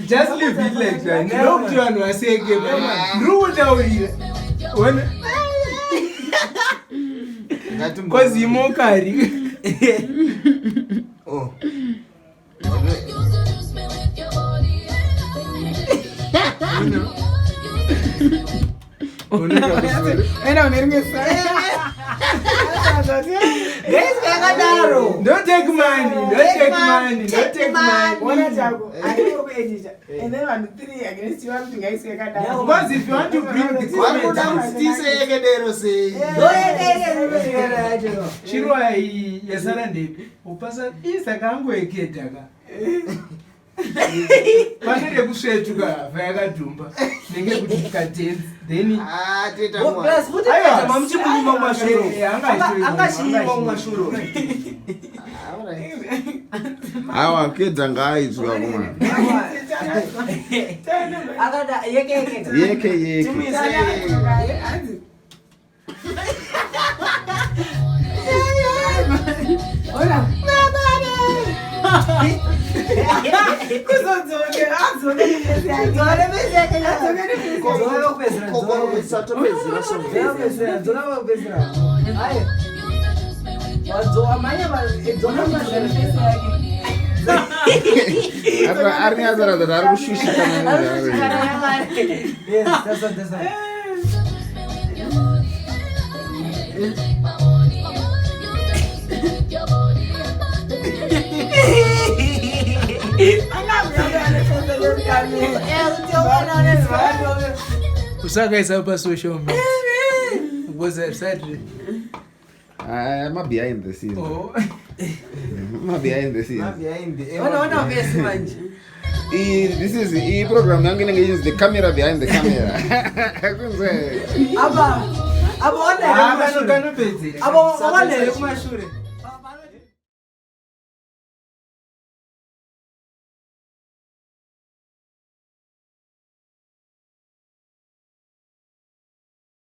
Just leave it like that. No one was saying because you mokari. Oh. Don't take money. And then I'm 3 against you. Because if you want to bring the Panele kushetuka vaya dumba nenge kuti katenzi then plus kuti mamchi kulima mashuro anga chima mashuro awa kedza ngaizwa kuma akada yeke hola Usaka is up social media. Was that Saturday? I'm behind the scenes. Oh. I'm behind the scenes. This is a program. I'm going to use the camera behind the camera. Aba